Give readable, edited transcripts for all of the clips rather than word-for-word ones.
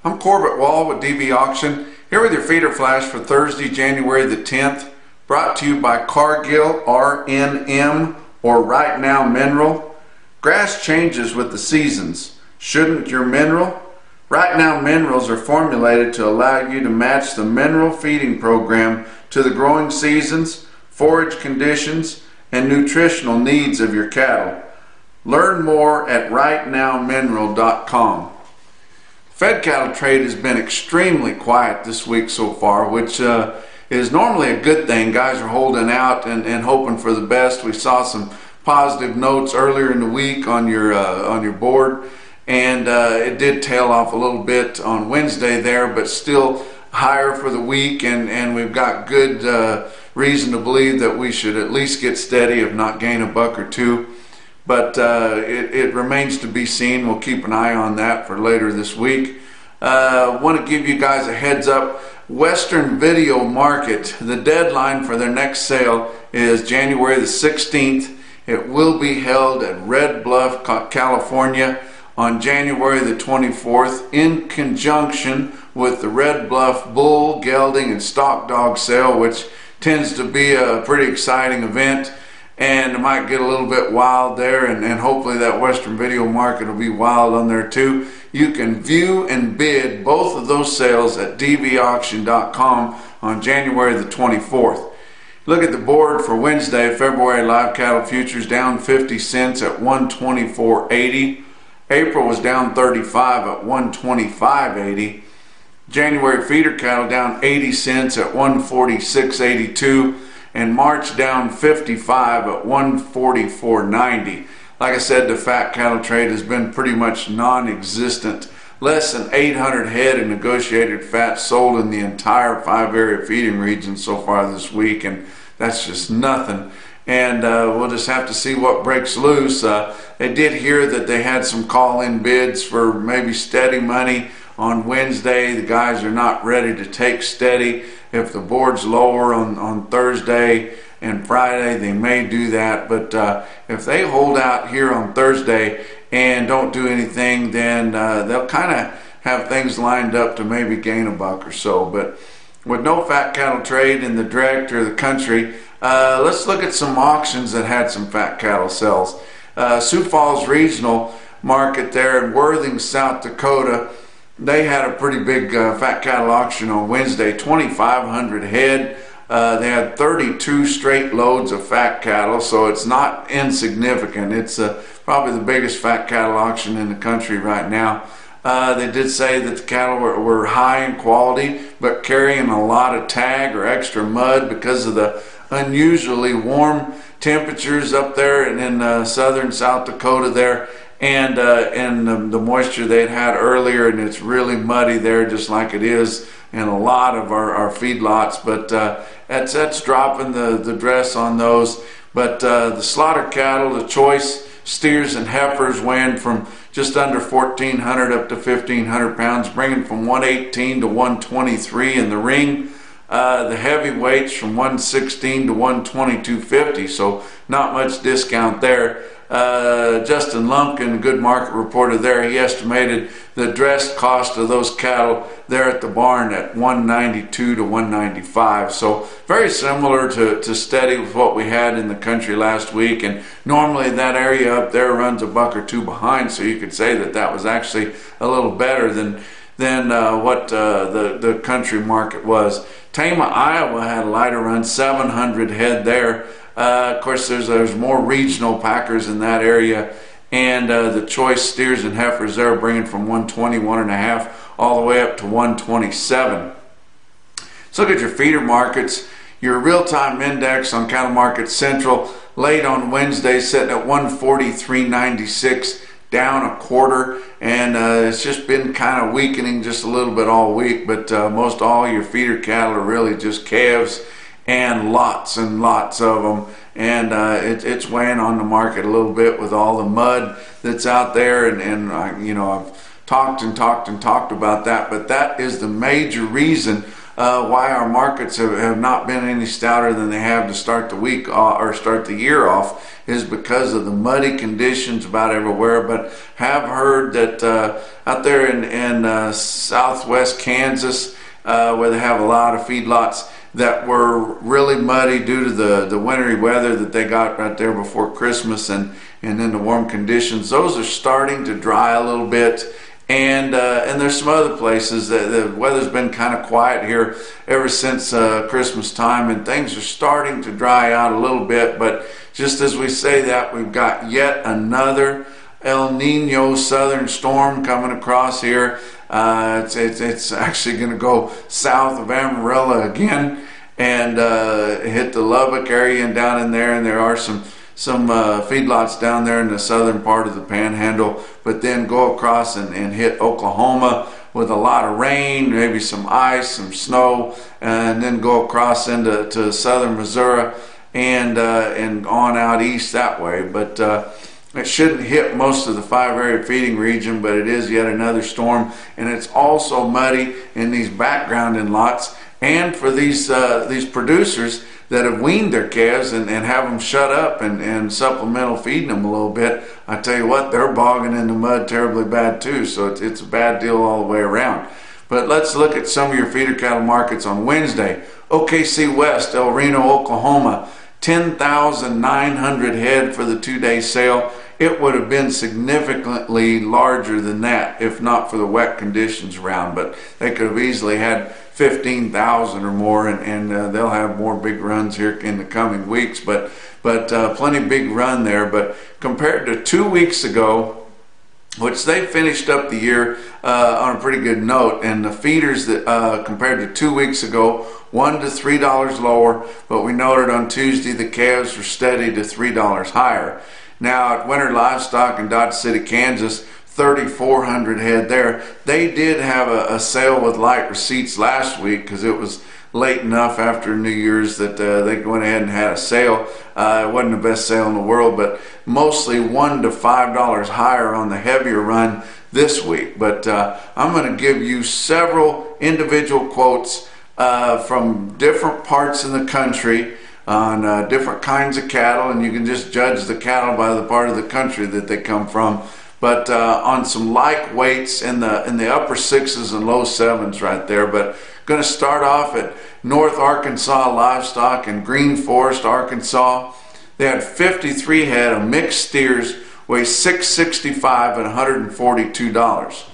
I'm Corbett Wall with DV Auction, here with your feeder flash for Thursday, January the 10th, brought to you by Cargill, RNM, or Right Now Mineral. Grass changes with the seasons. Shouldn't your mineral? Right Now Minerals are formulated to allow you to match the mineral feeding program to the growing seasons, forage conditions, and nutritional needs of your cattle. Learn more at rightnowmineral.com. Fed cattle trade has been extremely quiet this week so far, which is normally a good thing. Guys are holding out and hoping for the best. We saw some positive notes earlier in the week on your board, and it did tail off a little bit on Wednesday there, but still higher for the week, and we've got good reason to believe that we should at least get steady, if not gain a buck or two. But it remains to be seen. We'll keep an eye on that for later this week. Want to give you guys a heads up. Western Video Market, the deadline for their next sale is January the 16th. It will be held at Red Bluff, California on January the 24th in conjunction with the Red Bluff Bull, Gelding, and Stock Dog sale, which tends to be a pretty exciting event. And it might get a little bit wild there, and hopefully that Western Video Market will be wild on there too. You can view and bid both of those sales at dvauction.com on January the 24th. Look at the board for Wednesday. February live cattle futures down 50 cents at 124.80. April was down 35 at 125.80. January feeder cattle down 80 cents at 146.82. and March down 55 at 144.90. Like I said, the fat cattle trade has been pretty much non-existent. Less than 800 head of negotiated fat sold in the entire 5-area feeding region so far this week, and that's just nothing. And we'll just have to see what breaks loose. They did hear that they had some call-in bids for maybe steady money on Wednesday. The guys are not ready to take steady. If the board's lower on Thursday and Friday, they may do that. But if they hold out here on Thursday and don't do anything, then they'll kind of have things lined up to maybe gain a buck or so. But with no fat cattle trade in the director of the country, let's look at some auctions that had some fat cattle sales. Sioux Falls Regional Market there in Worthing, South Dakota, they had a pretty big fat cattle auction on Wednesday, 2,500 head. They had 32 straight loads of fat cattle, so it's not insignificant. It's probably the biggest fat cattle auction in the country right now. They did say that the cattle were high in quality, but carrying a lot of tag or extra mud because of the unusually warm temperatures up there in southern South Dakota there. And the moisture they'd had earlier, and it's really muddy there, just like it is in a lot of our feedlots. But that's dropping the dress on those. But the slaughter cattle, the choice steers and heifers, weighing from just under 1,400 up to 1,500 pounds, bringing from 118 to 123 in the ring. The heavyweights from 116 to 122.50, so not much discount there. Justin Lumpkin, good market reporter there, he estimated the dressed cost of those cattle there at the barn at 192 to 195. So very similar to steady with what we had in the country last week. And normally that area up there runs a buck or two behind, so you could say that was actually a little better than what the country market was. Tama, Iowa had a lighter run, 700 head there. Of course, there's more regional packers in that area, and the choice steers and heifers there bringing from 121.5 all the way up to 127. Let's look at your feeder markets. Your real-time index on Cattle Market Central late on Wednesday sitting at 143.96. down a quarter, and it's just been kind of weakening just a little bit all week. But most all your feeder cattle are really just calves, and lots of them, and it's weighing on the market a little bit with all the mud that's out there, and you know, I've talked about that, but that is the major reason why our markets have not been any stouter than they have to start the week or start the year off is because of the muddy conditions about everywhere. But have heard that out there in southwest Kansas, where they have a lot of feedlots that were really muddy due to the wintry weather that they got right there before Christmas and then the warm conditions, those are starting to dry a little bit. And there's some other places that the weather's been kind of quiet here ever since Christmas time, and things are starting to dry out a little bit. But just as we say that, we've got yet another El Nino southern storm coming across here. It's actually going to go south of Amarillo again and hit the Lubbock area and down in there, and there are some feedlots down there in the southern part of the Panhandle, but then go across and hit Oklahoma with a lot of rain, maybe some ice, some snow, and then go across into southern Missouri and on out east that way. But it shouldn't hit most of the 5-area feeding region, but it is yet another storm, and it's also muddy in these backgrounding lots. And for these producers that have weaned their calves and have them shut up and supplemental feeding them a little bit, I tell you what, they're bogging in the mud terribly bad too. So it's a bad deal all the way around. But let's look at some of your feeder cattle markets on Wednesday. OKC West, El Reno, Oklahoma, 10,900 head for the 2-day sale. It would have been significantly larger than that if not for the wet conditions around, but they could have easily had 15,000 or more, and they'll have more big runs here in the coming weeks, but plenty big run there. But compared to 2 weeks ago, which they finished up the year on a pretty good note, and the feeders that compared to 2 weeks ago, $1 to $3 lower, but we noted on Tuesday the calves were steady to $3 higher. Now at Winter Livestock in Dodge City, Kansas, 3,400 head there. They did have a sale with light receipts last week because it was late enough after New Year's that they went ahead and had a sale. It wasn't the best sale in the world, but mostly $1 to $5 higher on the heavier run this week. But I'm going to give you several individual quotes from different parts of the country on different kinds of cattle, and you can just judge the cattle by the part of the country that they come from. But on some like weights in the upper 6s and low 7s right there. But going to start off at North Arkansas Livestock in Green Forest, Arkansas. They had 53 head of mixed steers, weigh $665 at $142.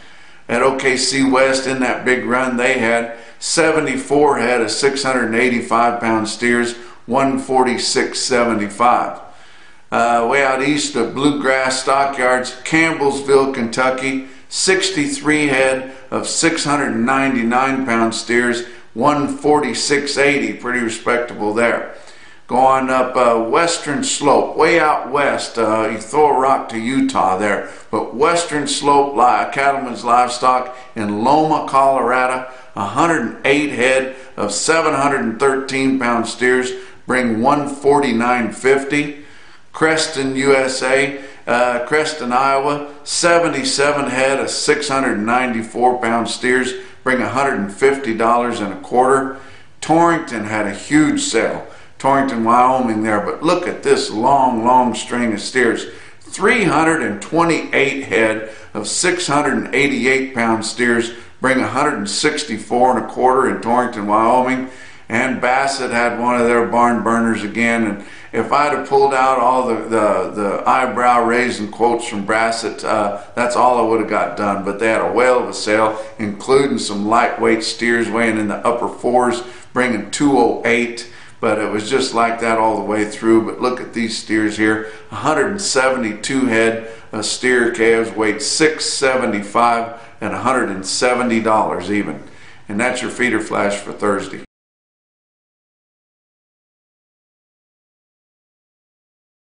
At OKC West in that big run, they had 74 head of 685 pound steers, $146.75. Way out east of Bluegrass Stockyards, Campbellsville, Kentucky, 63 head of 699 pound steers, $146.80, pretty respectable there. Go on up Western Slope, way out west, you throw a rock to Utah there, but Western Slope Cattlemen's Livestock in Loma, Colorado, 108 head of 713 pound steers, bring $149.50. Creston, USA, Creston, Iowa, 77 head of 694 pound steers, bring $150.25. Torrington had a huge sale. Torrington, Wyoming there, but look at this long string of steers. 328 head of 688 pound steers, bring $164.25 in Torrington, Wyoming. And Bassett had one of their barn burners again, and if I'd have pulled out all the eyebrow raising quotes from Bassett, that's all I would have got done. But they had a whale of a sale, including some lightweight steers weighing in the upper 4s, bringing $208. But it was just like that all the way through. But look at these steers here, 172 head of steer calves, weighed $675 and $170 even. And that's your feeder flash for Thursday.